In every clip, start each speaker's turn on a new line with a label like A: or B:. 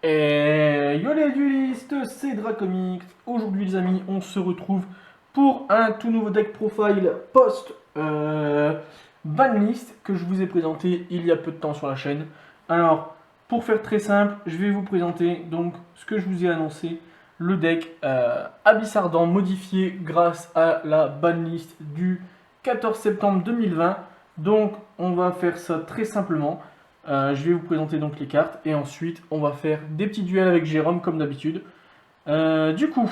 A: Et yo les duelistes, c'est Dracomic. Aujourd'hui les amis, on se retrouve pour un tout nouveau deck profile post banlist que je vous ai présenté il y a peu de temps sur la chaîne. Alors, pour faire très simple, je vais vous présenter donc ce que je vous ai annoncé, le deck Abyss Ardent modifié grâce à la banlist du 14 septembre 2020. Donc, on va faire ça très simplement. Je vais vous présenter donc les cartes et ensuite on va faire des petits duels avec Jérôme comme d'habitude. Du coup,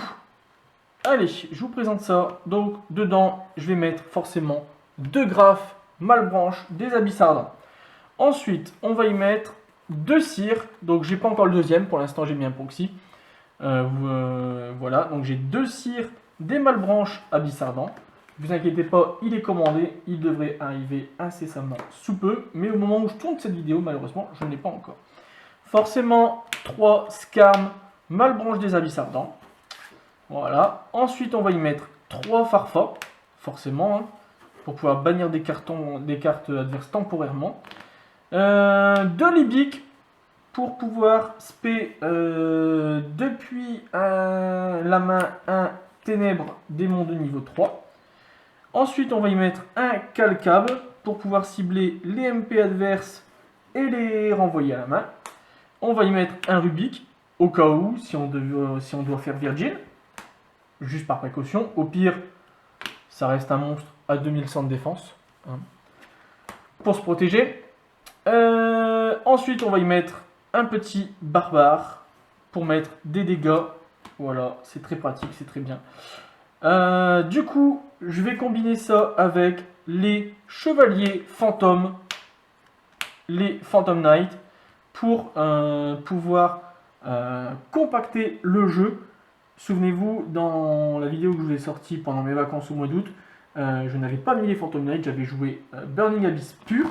A: allez, je vous présente ça. Donc dedans, je vais mettre forcément deux graphes, Malbranche, des abyssards. Ensuite, on va y mettre deux cires. Donc j'ai pas encore le deuxième, pour l'instant j'ai mis un proxy. Voilà, donc j'ai deux cires, des Malbranches abyssardants. Ne vous inquiétez pas, il est commandé, il devrait arriver incessamment sous peu, mais au moment où je tourne cette vidéo, malheureusement, je ne l'ai pas encore. Forcément, 3 Scarm, Malbranche des Abyssardants. Voilà. Ensuite, on va y mettre 3 Farfa, forcément, hein, pour pouvoir bannir des cartes adverses temporairement. 2 Libic, pour pouvoir spé depuis la main un Ténèbres démon de niveau 3. Ensuite, on va y mettre un Calcab pour pouvoir cibler les MP adverses et les renvoyer à la main. On va y mettre un Rubik au cas où, si on doit faire Virgin, juste par précaution. Au pire, ça reste un monstre à 2100 de défense, hein, pour se protéger. Ensuite, on va y mettre un petit barbare pour mettre des dégâts. Voilà, c'est très pratique, c'est très bien. Du coup, je vais combiner ça avec les chevaliers fantômes, les Phantom Knight, pour pouvoir compacter le jeu. Souvenez-vous, dans la vidéo que je vous ai sortie pendant mes vacances au mois d'août, je n'avais pas mis les Phantom Knight, j'avais joué Burning Abyss pur.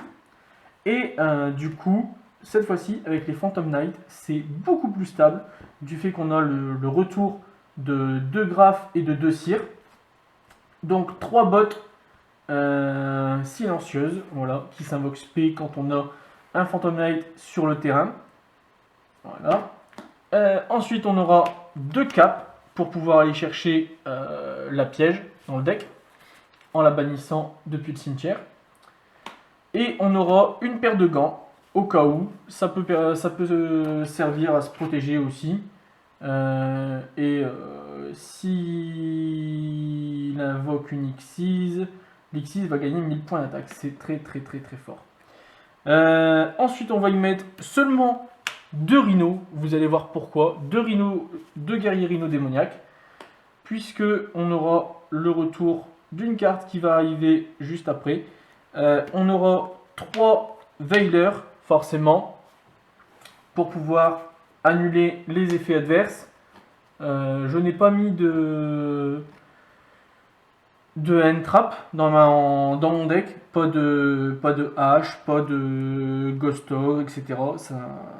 A: Et du coup, cette fois-ci, avec les Phantom Knight, c'est beaucoup plus stable, du fait qu'on a le retour de 2 graphes et de 2 cires. Donc 3 bottes silencieuses, voilà, qui s'invoquent spé quand on a un Phantom Knight sur le terrain. Voilà. Ensuite, on aura 2 capes pour pouvoir aller chercher la piège dans le deck, en la bannissant depuis le cimetière. Et on aura une paire de gants, au cas où, ça peut servir à se protéger aussi. S'il invoque une Xyz, l'Xyz va gagner 1000 points d'attaque. C'est très très très très fort. Ensuite, on va y mettre seulement 2 rhinos. Vous allez voir pourquoi. 2 rhinos, 2 guerriers rhinos démoniaques. Puisque on aura le retour d'une carte qui va arriver juste après. On aura 3 Veilers, forcément, pour pouvoir annuler les effets adverses. Je n'ai pas mis de hand trap dans mon deck, pas de hache, pas de ghost Orb, etc.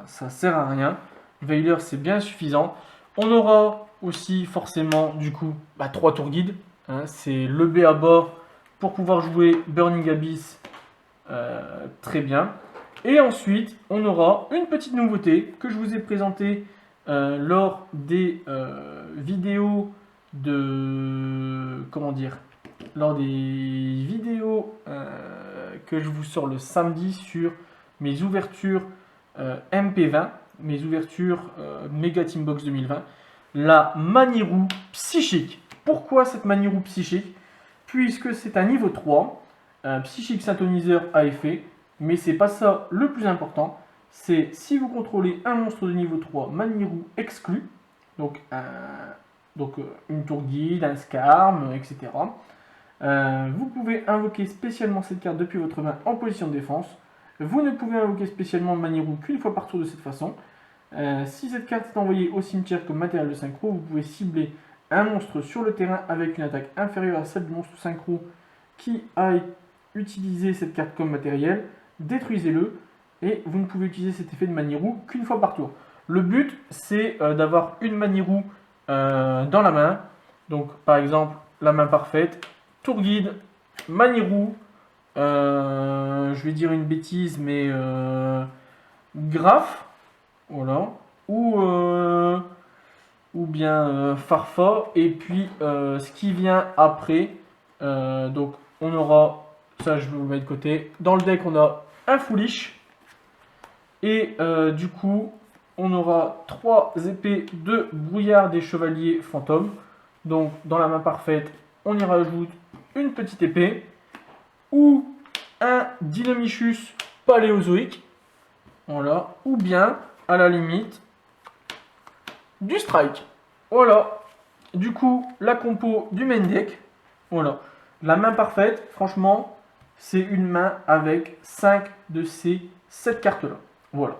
A: Ça sert à rien. Veiler, c'est bien suffisant. On aura aussi forcément du coup 3 tours guides, hein, c'est le B à bord pour pouvoir jouer Burning Abyss très bien. Et ensuite, on aura une petite nouveauté que je vous ai présentée lors des vidéos de... Comment dire, lors des vidéos que je vous sors le samedi sur mes ouvertures MP20, mes ouvertures Mega Team Box 2020, la Manirou Psychique. Pourquoi cette Manirou Psychique? Puisque c'est un niveau 3, Psychique Synthoniseur à effet, mais c'est pas ça le plus important. C'est si vous contrôlez un monstre de niveau 3, Manirou exclu, donc une tour guide, un Scarm, etc. Vous pouvez invoquer spécialement cette carte depuis votre main en position de défense. Vous ne pouvez invoquer spécialement Manirou qu'une fois par tour de cette façon. Si cette carte est envoyée au cimetière comme matériel de synchro, vous pouvez cibler un monstre sur le terrain avec une attaque inférieure à celle du monstre synchro qui a utilisé cette carte comme matériel. Détruisez-le et vous ne pouvez utiliser cet effet de Manirou qu'une fois par tour. Le but, c'est d'avoir une Manirou dans la main. Donc, par exemple, la main parfaite, tour guide, Manirou, je vais dire une bêtise, mais graphe, voilà, ou bien Farfa. Et puis ce qui vient après, donc on aura, ça je vais vous le mettre de côté. Dans le deck, on a un Foolish. Et du coup, on aura 3 épées de brouillard des chevaliers fantômes. Donc dans la main parfaite, on y rajoute une petite épée. Ou un Dynamichus paléozoïque. Voilà. Ou bien, à la limite, du strike. Voilà. Du coup, la compo du main deck. Voilà. La main parfaite, franchement, c'est une main avec 5 de ces 7 cartes-là. Voilà.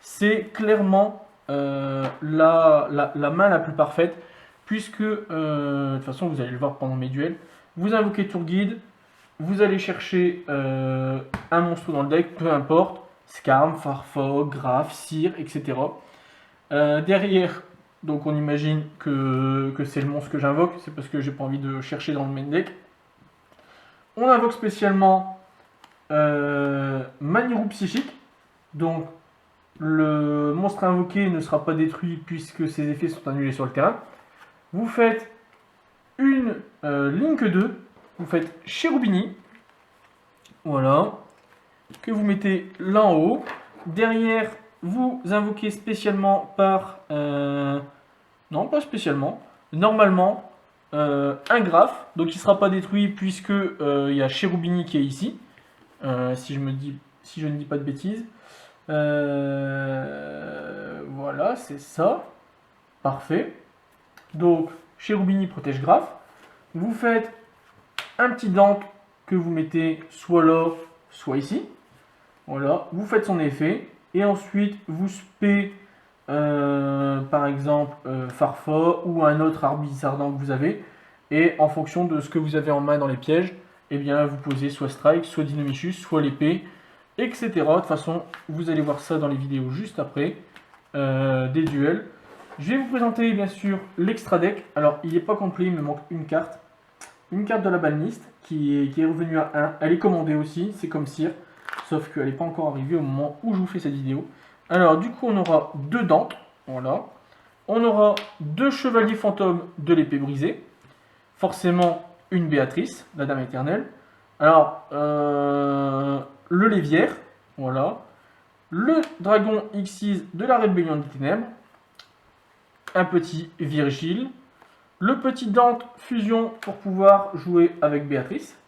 A: C'est clairement la main la plus parfaite. Puisque, de toute façon, vous allez le voir pendant mes duels. Vous invoquez Tour Guide. Vous allez chercher un monstre dans le deck, peu importe. Skarm, Farfog, Graf, Cyr, etc. Derrière, donc on imagine que c'est le monstre que j'invoque, c'est parce que j'ai pas envie de chercher dans le main deck. On invoque spécialement Manirou Psychique, donc le monstre invoqué ne sera pas détruit puisque ses effets sont annulés sur le terrain. Vous faites une Link 2, vous faites Cherubini, voilà, que vous mettez là en haut. Derrière, vous invoquez spécialement par... non, pas spécialement. Normalement, un graphe. Donc, il ne sera pas détruit puisque il y a Cherubini qui est ici. Si je ne dis pas de bêtises. Voilà, c'est ça. Parfait. Donc, Cherubini protège graphe. Vous faites un petit Dante que vous mettez soit là, soit ici. Voilà, vous faites son effet. Et ensuite, vous spé, par exemple, Farfa ou un autre arbitre ardent que vous avez. Et en fonction de ce que vous avez en main dans les pièges, eh bien, vous posez soit Strike, soit Dynamichus, soit l'épée, etc. De toute façon, vous allez voir ça dans les vidéos juste après, des duels. Je vais vous présenter, bien sûr, l'extra deck. Alors, il n'est pas complet, il me manque une carte. Une carte de la banlist qui est revenue à 1. Elle est commandée aussi, c'est comme Cyr. Sauf qu'elle n'est pas encore arrivée au moment où je vous fais cette vidéo. Alors, du coup, on aura 2 Dante. Voilà. On aura 2 chevaliers fantômes de l'épée brisée. Forcément, une Béatrice, la Dame éternelle. Alors, le Léviaire. Voilà. Le dragon Xyz de la rébellion des ténèbres. Un petit Virgile. Le petit Dante fusion pour pouvoir jouer avec Béatrice.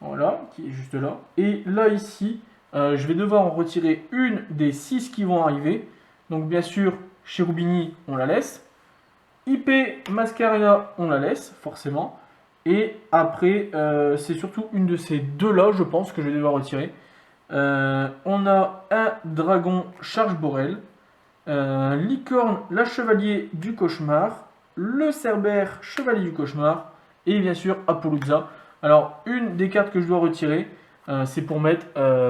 A: Voilà, qui est juste là. Et là, ici, je vais devoir en retirer une des 6 qui vont arriver. Donc, bien sûr, Cherubini, on la laisse. IP Mascarena, on la laisse, forcément. Et après, c'est surtout une de ces deux-là, je pense, que je vais devoir retirer. On a un dragon Charge Borel. Licorne, la chevalier du cauchemar. Le Cerbère, chevalier du cauchemar. Et bien sûr, Apollousa. Alors, une des cartes que je dois retirer, c'est pour mettre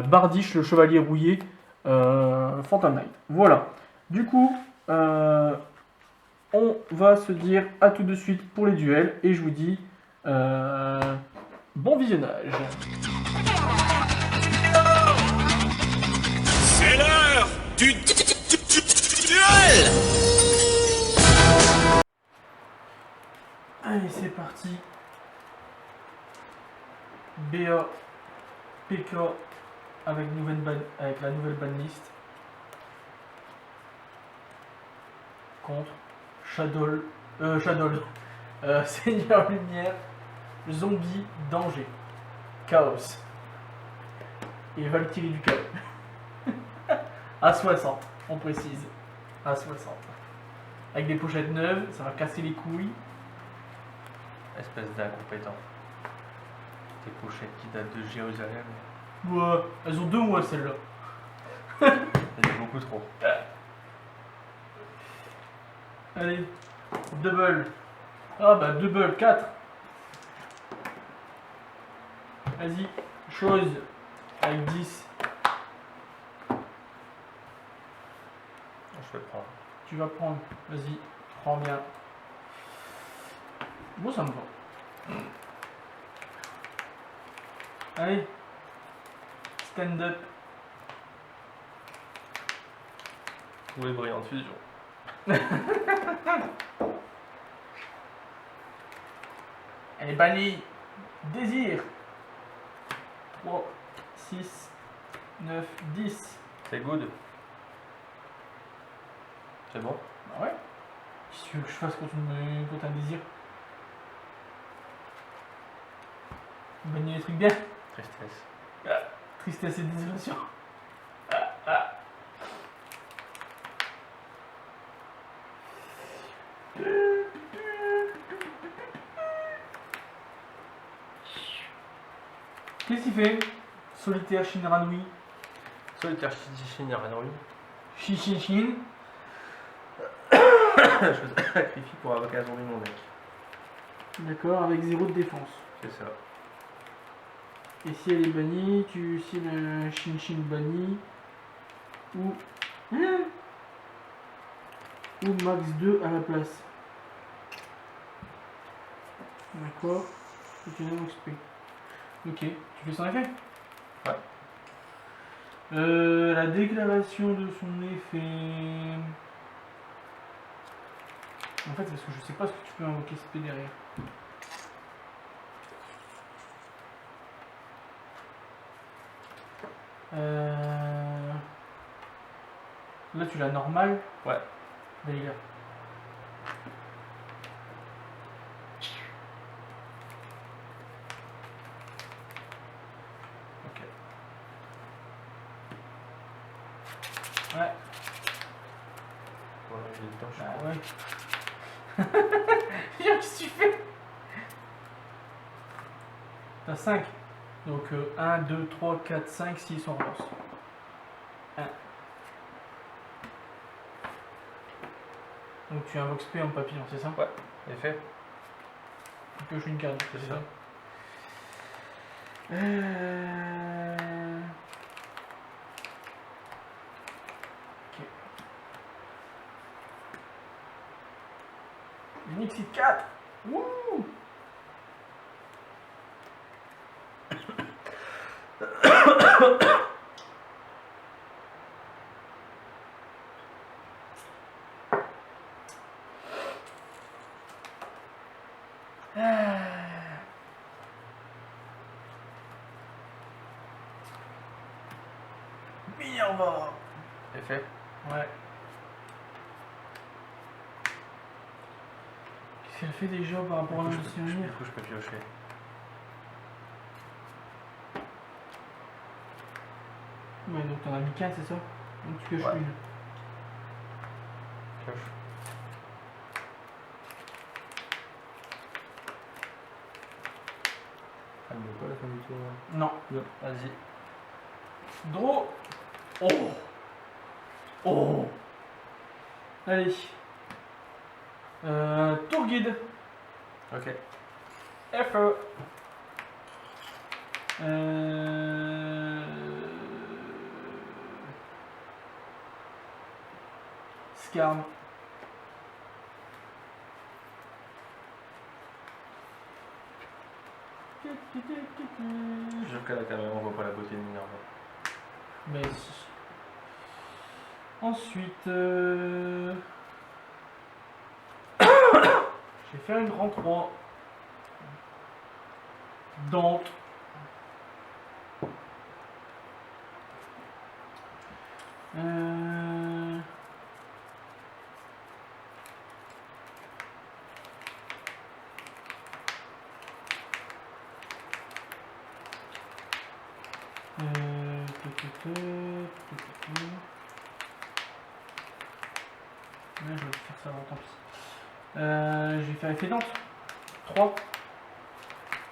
A: Bardiche, le chevalier rouillé, Phantom Knight. Voilà. Du coup, on va se dire à tout de suite pour les duels. Et je vous dis bon visionnage.
B: C'est l'heure du duel!
A: Allez, c'est parti. BA, PK avec la nouvelle banlist contre Shadow, Seigneur Lumière, Zombie, Danger, Chaos et Valkyrie du Chaos. À 60, on précise. À 60. Avec des pochettes neuves, ça va casser les couilles.
C: Espèce d'incompétent. Tes pochettes qui datent de Jérusalem.
A: Ouais, elles ont 2 mois celles-là.
C: C'est beaucoup trop.
A: Allez, double. Ah bah double, 4. Vas-y, chose avec 10.
C: Je vais prendre.
A: Tu vas prendre, vas-y, prends bien. Bon, ça me va. Allez, stand up.
C: Où est brillante fusion?
A: Elle est bannie. Désir. 3, 6, 9, 10.
C: C'est good. C'est bon?
A: Bah ouais. Qu'est-ce que tu veux que je fasse quand t'as un désir? Bannir les trucs bien.
C: Tristesse.
A: Tristesse et désolation. Qu'est-ce qu'il fait? Solitaire Shinranui.
C: Solitaire Chine, rien en
A: Shin.
C: Je sacrifie pour invoquer un zombie mon deck.
A: D'accord, avec 0 de défense.
C: C'est ça.
A: Et si elle est bannie, si le Shin banni, ou max 2 à la place. D'accord. Et tu donnes XP. Ok, tu fais son effet?
C: Ouais.
A: La déclaration de son effet. En fait, c'est parce que je sais pas ce que tu peux invoquer SP derrière. Là, tu l'as normal.
C: Ouais.
A: D'ailleurs.
C: Ok.
A: Ouais.
C: Voilà, j'ai le temps, je suis
A: Ah
C: con.
A: ouais. Qu'est-ce que tu fais? T'as 5. Donc 1, 2, 3, 4, 5, 6, on relance. 1. Donc tu invoques SP en papillon, c'est ça?
C: Ouais, effet.
A: Tu pioches une carte,
C: C'est
A: c'est
C: ça.
A: ça? Ok. Nixit 4. Wouh. Minerva.
C: Effet.
A: Ouais. Qu'est-ce qu'elle fait déjà par rapport à
C: Du
A: l'ancien
C: coup,
A: mire?
C: je peux piocher.
A: Ouais, donc t'en as mis 15, c'est ça? Donc tu pioches
C: Ouais.
A: une.
C: Pioche. Elle me met pas la fin du tour là.
A: Non.
C: Non. Vas-y.
A: Draw. Oh. Oh. Allez. Tour guide.
C: Ok.
A: FE. Scarm.
C: Je qu'à la caméra, on voit pas la beauté de Minerva.
A: Mais si. Ensuite, je vais faire une grand 3. Dante. Ouais, je vais faire ça avant, tant pis. Je vais faire effet Dante. 3.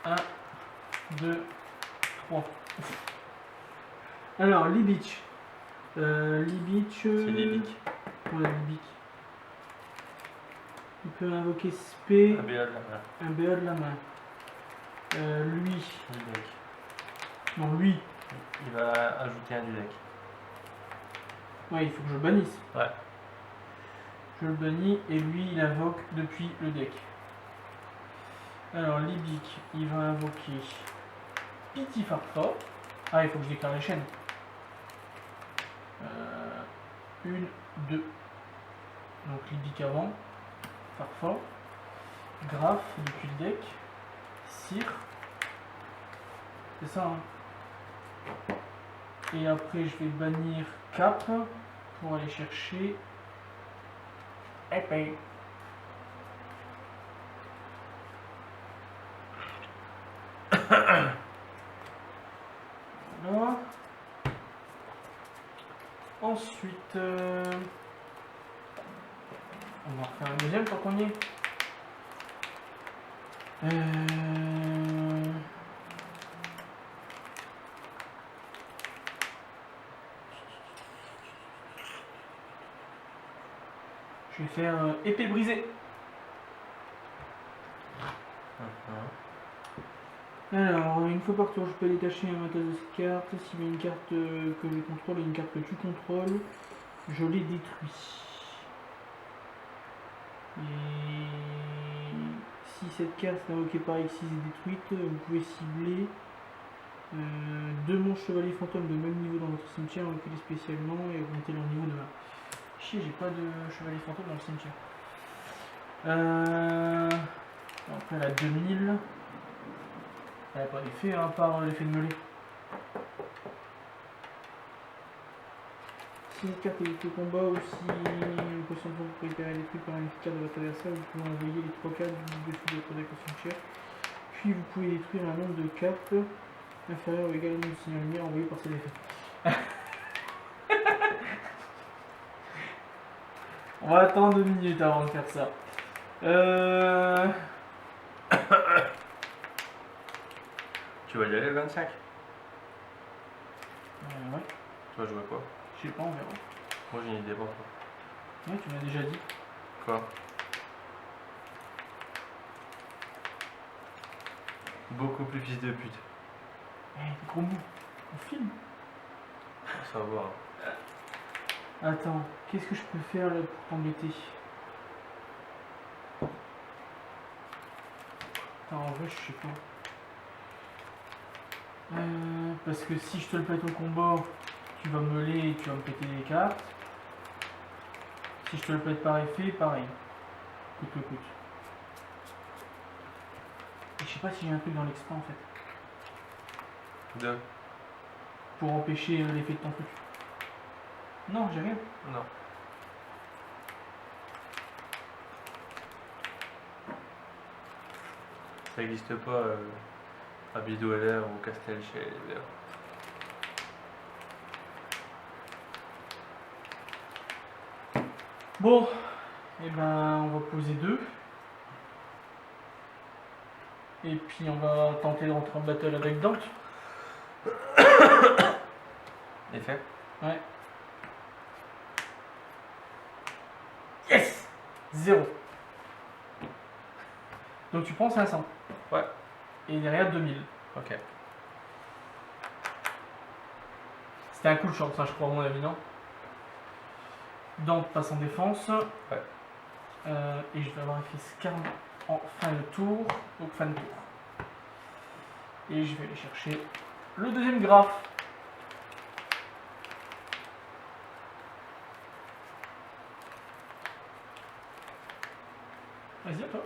A: 1, 2, 3. Alors, Libich. Libich.
C: C'est Libic.
A: Ouais, Libich. Il peut invoquer SP,
C: Un BA de la main.
A: un BA de la main. Lui.
C: Du deck.
A: Non, lui.
C: Il va ajouter un du deck.
A: Ouais, il faut que je le bannisse.
C: Ouais.
A: Je le bannis et lui, il invoque depuis le deck. Alors, Libic, il va invoquer Pity Farfa. Ah, il faut que je déclare les chaînes. 1, 2. Donc Libic avant, Farfa, Graf depuis le deck, Cire, c'est ça hein. Et après je vais bannir Cap pour aller chercher épée. Voilà. Ensuite, on va refaire un deuxième tant qu'on y est. Je vais faire épée brisée. Alors, une fois par tour, je peux détacher un matos de cette carte. S'il y a une carte que je contrôle et une carte que tu contrôles, je les détruis. Et si cette carte invoquée par X6 est détruite, vous pouvez cibler deux monstres chevaliers fantômes de même niveau dans votre cimetière, invoquez-les spécialement et augmentez leur niveau de main. Chier, j'ai pas de chevalier fantôme dans le cimetière. Après la 2000. Elle n'a pas d'effet, hein, par l'effet de mêlée. Si une carte est au combat ou si une potion de propriétaire est détruite par un efficace de votre adversaire, vous pouvez envoyer les 3 cartes du dessus de votre deck au cimetière. Puis vous pouvez détruire un nombre de cartes inférieur ou égal au nombre de signaux lumière envoyés par ces effets. On va attendre 2 minutes avant de faire ça.
C: Tu vas y aller le 25?
A: Ouais,
C: Tu vas jouer quoi?
A: je sais pas, on verra.
C: Moi j'ai une idée pour toi.
A: Ouais, tu m'as déjà dit.
C: Quoi? Beaucoup plus fils de pute.
A: Eh, gros mot, on filme.
C: Ça va voir.
A: Attends, qu'est-ce que je peux faire là pour t'embêter? Attends, en vrai, je sais pas. Parce que si je te le pète au combat, tu vas me mêler et tu vas me péter les cartes. Si je te le pète par effet, pareil. Coûte que coûte. Et je sais pas si j'ai un truc dans l'exploit en fait.
C: Deux.
A: Pour empêcher l'effet de ton truc. Non, j'ai rien.
C: Non. Ça n'existe pas à Bido LR ou Castel chez les Verts.
A: Bon, et ben on va poser 2. Et puis on va tenter de rentrer en battle avec Dante.
C: Effet?
A: Ouais. Yes! 0. Donc tu prends 500.
C: Ouais.
A: Et derrière 2000.
C: Ok.
A: C'était un coup de chance, ça je crois à mon avis, non? Dante passe en défense.
C: Ouais.
A: Et je vais avoir effet Scarn en fin de tour. Donc fin de tour. Et je vais aller chercher le deuxième graphe. Vas-y, à toi.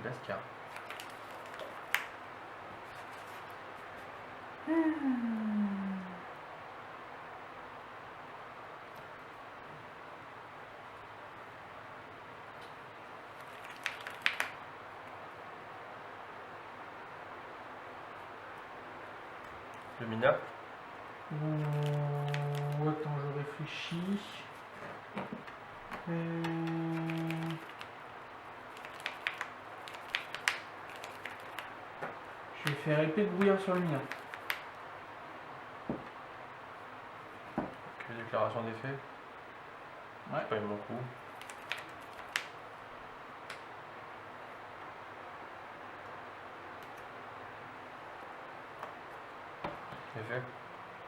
C: Gascar. Le mina.
A: Attends, je réfléchis. Je vais faire épée de brouillard sur le mien.
C: Que déclaration d'effet.
A: Ouais.
C: J'ai pas eu mon coup. Effet.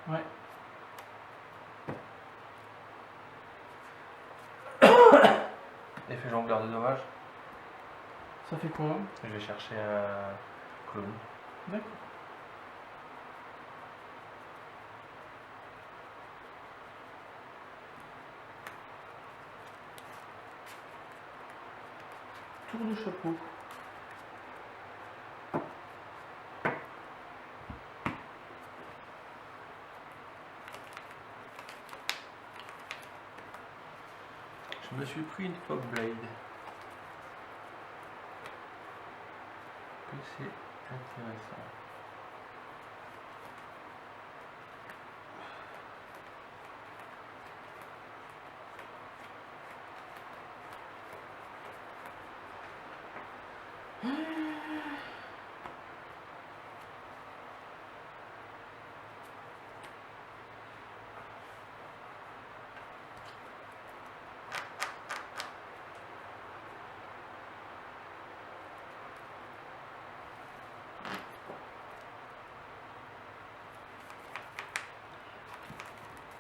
A: Ouais.
C: Effet jongleur de dommages.
A: Ça fait quoi?
C: Je vais chercher un clone.
A: D'accord. tour de chapeau.
C: Je me suis pris une Fog Blade. Que c'est intéressant.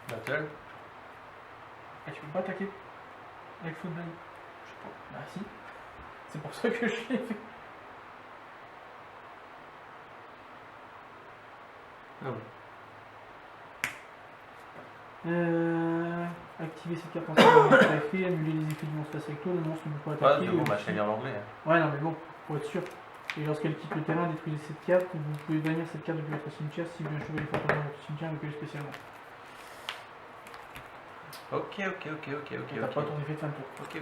C: Battle.
A: Et tu peux pas attaquer avec Football. Je sais pas. Bah si. C'est pour ça que je l'ai fait.
C: Ah oui.
A: Activer cette carte en effet, annuler les effets du monstre face avec toi, le monstre ne peut pas
C: Ouais,
A: attaquer.
C: c'est bon, bah je lire l'anglais. Hein.
A: Ouais, non mais bon, pour être sûr. Et lorsqu'elle quitte le terrain, détruisez cette carte, vous pouvez bannir cette carte depuis votre cimetière si vous un chevalier fantôme dans votre cimetière avec spécialement.
C: Ok.
A: T'as pas ton effet de fin de tour.
C: Ok.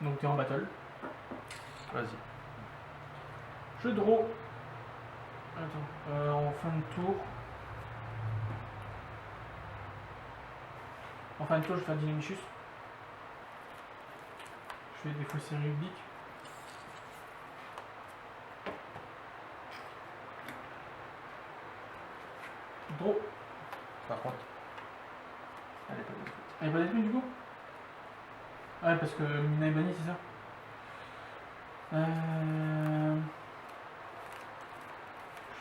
A: Donc t'es en battle.
C: Vas-y.
A: Je draw. Attends, en fin de tour. En fin de tour, je vais faire Dynamichus. Je fais des fausses rubriques. Draw.
C: Par contre, elle est pas détruite.
A: Elle est pas détruite du coup? Ouais, parce que Mina est bannie, c'est ça? Je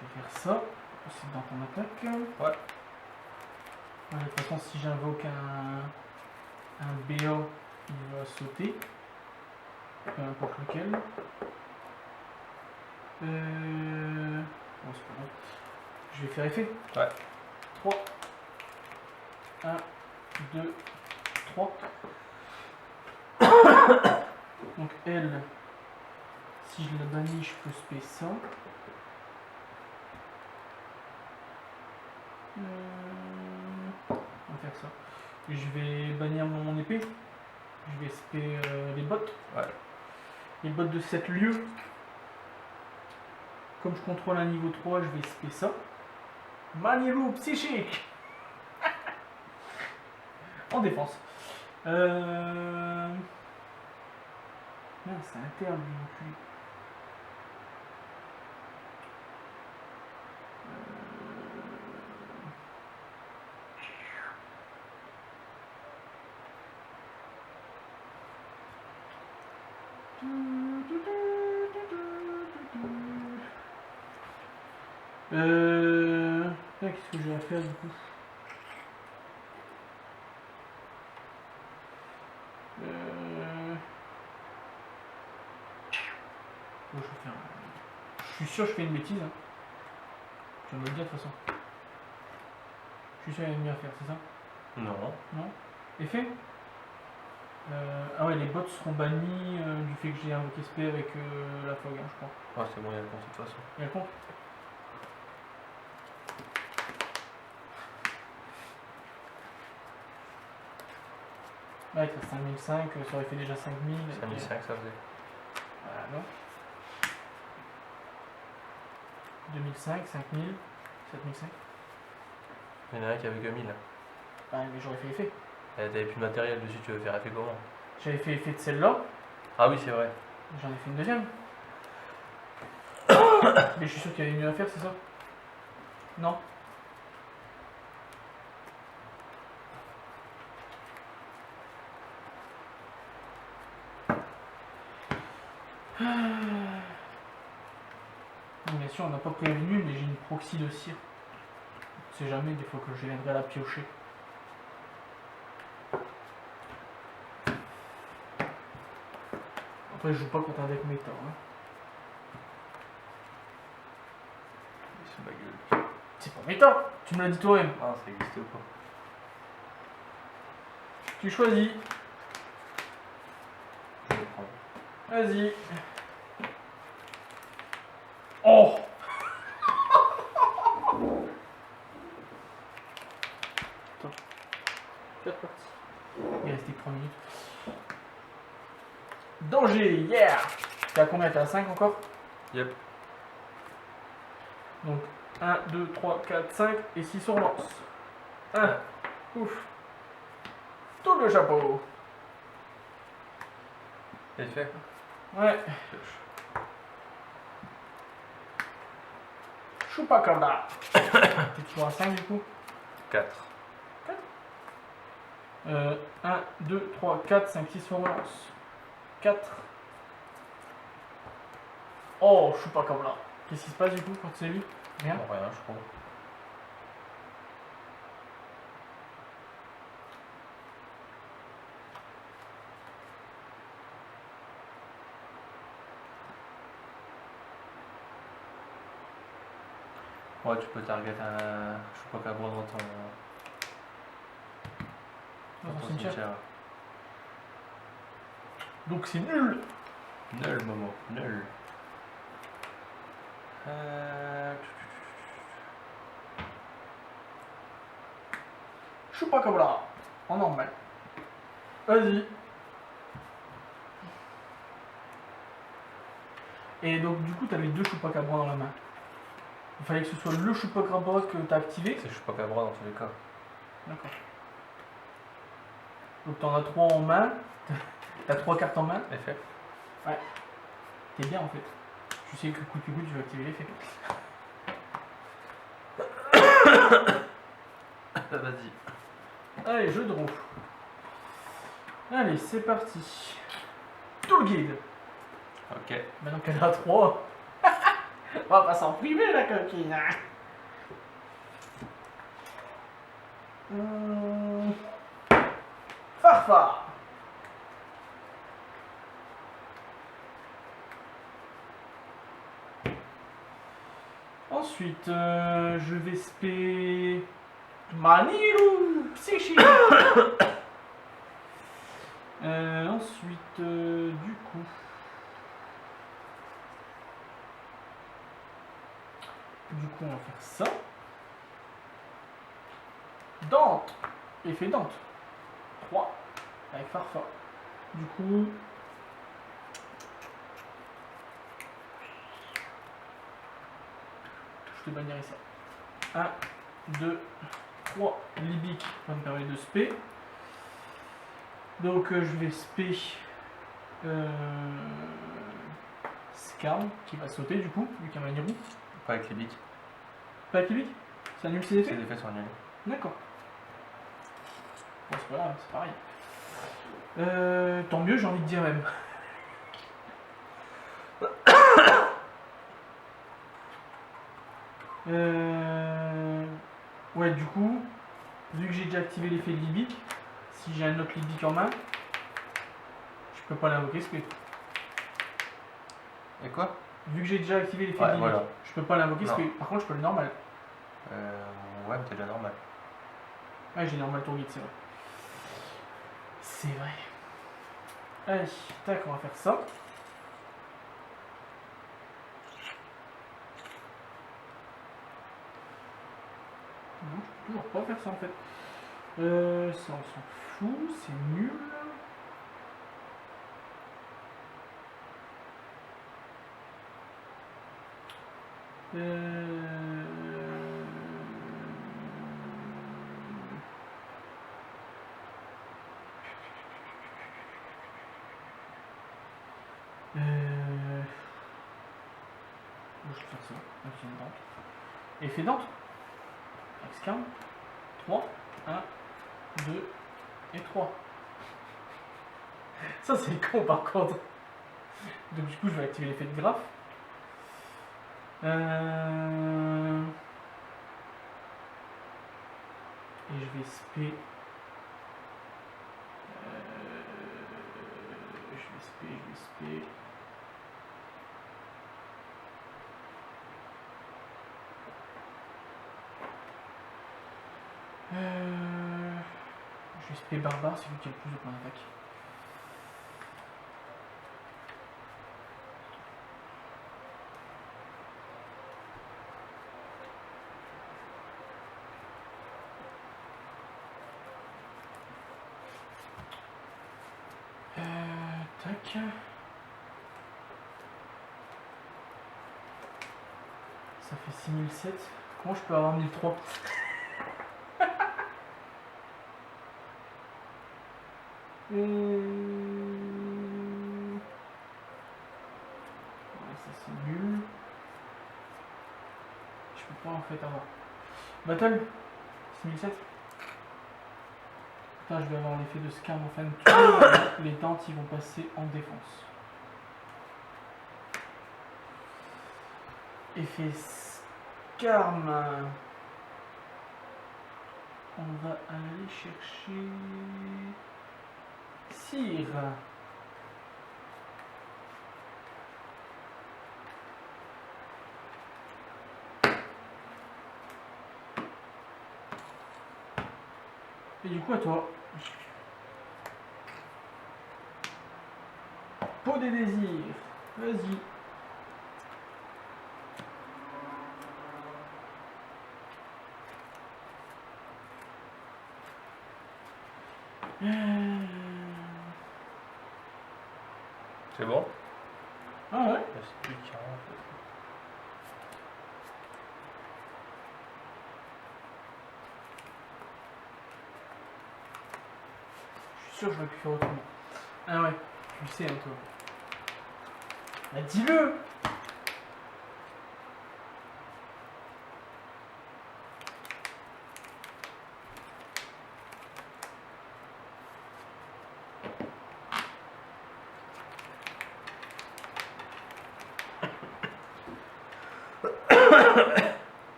A: vais faire ça. C'est dans ton attaque.
C: Ouais.
A: De toute façon, si j'invoque un BA, il va sauter. Peu importe lequel. Bon, c'est pas grave. Je vais faire effet.
C: Ouais.
A: 3. 1, 2, 3. Donc elle, si je la bannis, je peux spé ça. On va faire ça. Je vais bannir mon épée. Je vais spé les bottes.
C: Ouais.
A: Les bottes de 7 lieux. Comme je contrôle un niveau 3, je vais spé ça. Maniez-vous psychique. En défense. Merde, c'est interne, lui non plus. Qu'est-ce que j'ai à faire du coup? Bon, je vais faire. Je suis sûr que je fais une bêtise. Hein. Je vais me le dire de toute façon. Je suis sûr qu'il y a une mieux à faire, c'est ça?
C: Non.
A: Non? Effet? Ah ouais, les bots seront bannis du fait que j'ai invoqué SP avec la fog, hein, je crois.
C: Ouais, c'est bon, il y a le compte de toute façon.
A: Il y a le compte? Ouais, il te reste 5005, ça aurait fait déjà 5000.
C: 5005, ça faisait.
A: Voilà, non. 2005, 5000, 7005.
C: Il y en a un qui avait que 1000.
A: Ah, mais j'aurais fait effet.
C: T'avais plus de matériel dessus, tu veux faire effet comment?
A: J'avais fait effet de celle-là,
C: Ah oui, c'est vrai.
A: j'en ai fait une deuxième. Mais je suis sûr qu'il y avait mieux à faire, c'est ça? Non? Bien sûr, on n'a pas prévenu, mais j'ai une proxy de cire. On sait jamais, des fois que je viendrai à la piocher. Après, je joue pas contre un deck méta. Hein.
C: C'est ma gueule.
A: C'est pas méta! Tu me l'as dit toi-même.
C: Ah, ça existe pas.
A: Tu choisis.
C: Je vais prendre.
A: Vas-y. Oh! Attends. C'est reparti. Il restait que 3 minutes. Danger, yeah! T'es à combien? T'es à 5 encore?
C: Yep.
A: Donc 1, 2, 3, 4, 5 et 6 on relance. 1. Ouf. Tout le chapeau.
C: Effet.
A: Ouais.
C: Pioche.
A: Chupacabra. T'es toujours à 5 du coup?
C: 4.
A: 1, 2, 3, 4, 5, 6 on relance. 4. Oh, Chupacabra. Qu'est-ce qui se passe du coup quand c'est lui? Rien.
C: Non, rien, je crois. Ouais, tu peux target un chupacabra dans ton
A: Dans ton cimetière.
C: cimetière.
A: Donc c'est nul.
C: Nul, Momo, nul.
A: Chupacabra. En normal. Vas-y. Et donc du coup t'avais 2 Chupacabra dans la main. Il fallait que ce soit le Chupacabra que t'as activé.
C: C'est chupacabra dans tous les cas.
A: D'accord. Donc t'en as 3 en main. T'as 3 cartes en main.
C: Effet.
A: T'es bien en fait. Tu sais que coup tu vas activer l'effet.
C: Vas-y.
A: Allez, jeu de roue. Allez, c'est parti. Tout le guide.
C: Ok.
A: Maintenant qu'elle a 3. On va pas s'en priver la coquine. Farfar. Ensuite, je vais spé... Manilou Psychique. Ensuite, du coup... on va faire ça. Dante. Effet Dante. 3. Avec Farfar. Du coup... je te bannirai ça. 1, 2, 3. Libic va me permettre de spé. Donc je vais spé Scarm qui va sauter du coup, vu qu'il y a un Nirou.
C: Pas avec les bics.
A: Pas avec Libic? Ça annule ses effets?
C: Ses effets sont annulés.
A: D'accord. Bon, c'est pas grave, c'est pareil. Tant mieux, j'ai envie de dire même. Ouais, du coup, vu que j'ai déjà activé l'effet de Libic, si j'ai un autre Libic en main, je peux pas l'invoquer spé.
C: Et quoi?
A: Vu que j'ai déjà activé l'effet
C: Ouais,
A: de Libic,
C: voilà.
A: je peux pas l'invoquer
C: Non.
A: spé. Par contre, je peux le normal.
C: Ouais, mais t'es déjà normal.
A: Ouais, j'ai normal tour guide, c'est vrai. C'est vrai. Allez, tac, on va faire ça. Non, je peux toujours pas faire ça en fait. Ça on s'en fout, c'est nul. Je vais faire ça. Donc c'est une dente. Effet dente. Excam. 3. 1, 2 et 3. Ça c'est con par contre. Donc du coup je vais activer l'effet de graphe. Et je vais spé. Je vais spé. Je vais SP barbare, c'est lui qui a le plus de points d'attaque. Tac. Ça fait 6007. Comment je peux avoir 1003? Ouais, ça c'est nul. Je peux pas en fait avoir. Battle 6007. Putain, je vais avoir l'effet de scam en fin de tour. Les tentes ils vont passer en défense. Effet scam. On va aller chercher Cire. Et du coup à toi. Peau des désirs. Vas-y.
C: C'est bon?
A: Ah ouais.
C: C'est plus de 40 en fait.
A: Je suis sûr que je vais plus faire autrement. Ah ouais, tu sais hein toi. Bah dis-le.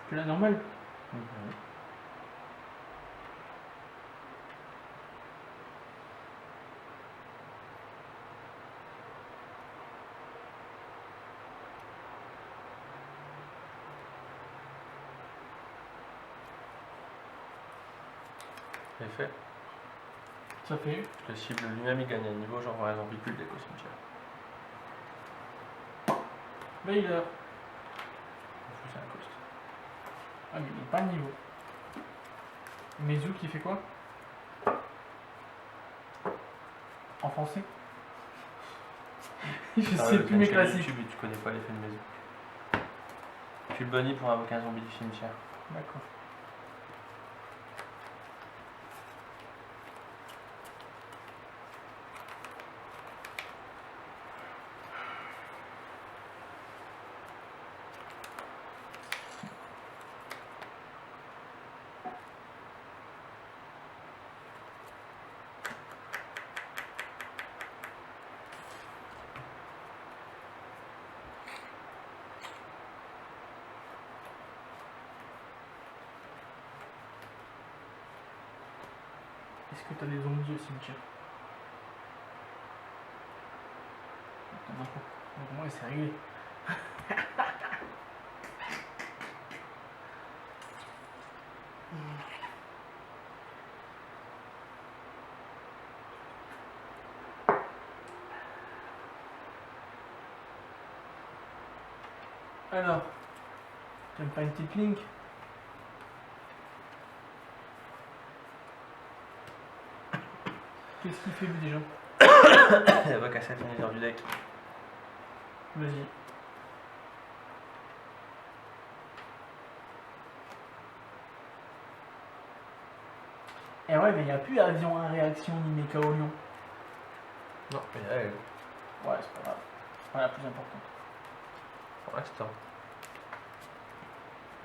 A: C'est la normale.
C: C'est fait.
A: Ça fait.
C: Le cible lui-même il gagne un niveau, j'envoie un zombicule d'éco cimetière.
A: Vader.
C: C'est un cost.
A: Ah mais il n'est pas niveau. Mezu qui fait quoi? En français? Je sais plus mes classiques.
C: Tu connais pas l'effet de maison. Tu le bunny pour invoquer un zombie du cimetière.
A: D'accord. Est-ce que t'as des zombies au cimetière? T'en as pas. Donc moi c'est réglé. Alors, t'aimes pas une petite link? Qu'est-ce qu'il fait lui déjà?
C: Il invoque un 7 unitaire du deck.
A: Vas-y. Et ouais, mais il n'y a plus avion à réaction ni méca au lion.
C: Non, mais là, elle,
A: Ouais, c'est pas grave. C'est pas la plus importante.
C: pour l'instant.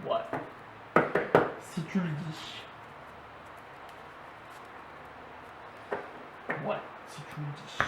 A: Ouais. Si tu le dis. Ouais, si tu le dis.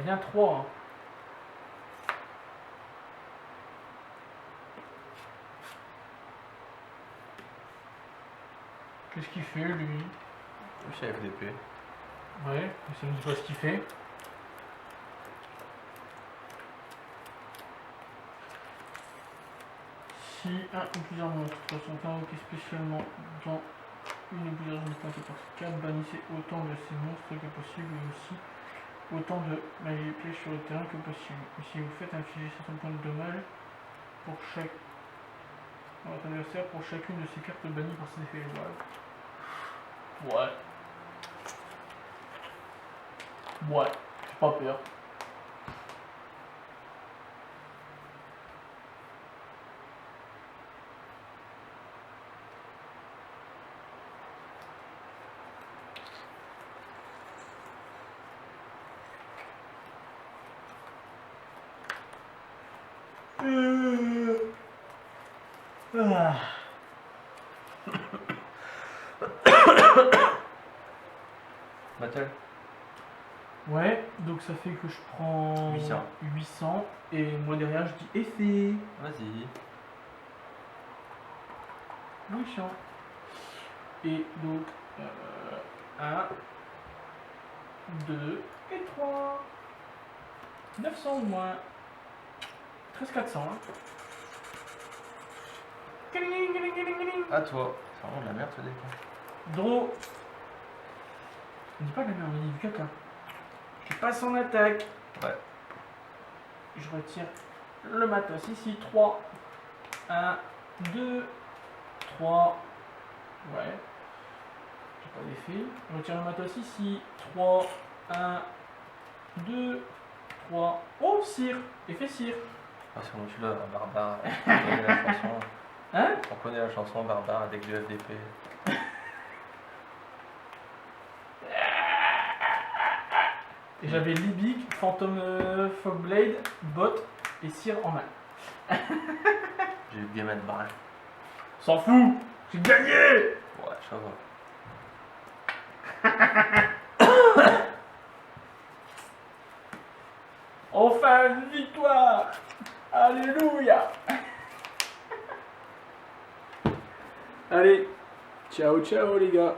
A: bien 3. Qu'est-ce qu'il fait lui?
C: C'est avec l'épée.
A: Ouais, mais ça me dit pas ce qu'il fait. Si un ou plusieurs monstres sont invoqués spécialement dans une ou plusieurs zones pointées par cette carte, bannissez autant de ces monstres que possible et aussi autant de magie piège sur le terrain que possible. Et si vous faites infliger certains points de dommage pour chaque à votre adversaire pour chacune de ces cartes bannies par ses effets jouables. Ouais. Ouais, j'ai pas peur. Ah.
C: Battle.
A: Ouais, donc ça fait que je prends 800 et moi derrière je dis effet.
C: Vas-y.
A: 800. Et donc 1, 2 et 3. 900 ou moins. 13 400. Hein.
C: À toi. C'est vraiment de la merde ce deck.
A: Draw. On dit pas de la merde, on dit du caca. Je passe en attaque.
C: Ouais.
A: Je retire le matos ici. 3. 1, 2, 3. Ouais. J'ai pas d'effet. Je retire le matos ici. 3. 1, 2, 3. Oh, cire. Effet cire.
C: Ah, c'est bon, tu l'as, barbare. On connaît la chanson.
A: Hein?
C: On connaît la chanson barbare avec du FDP.
A: Et j'avais Libic, Phantom Fogblade, Bot et Cire en main.
C: J'ai eu Game and Barrel.
A: S'en fout! J'ai gagné!
C: Ouais, ça va.
A: Enfin une victoire! Alléluia! Allez, ciao ciao les gars!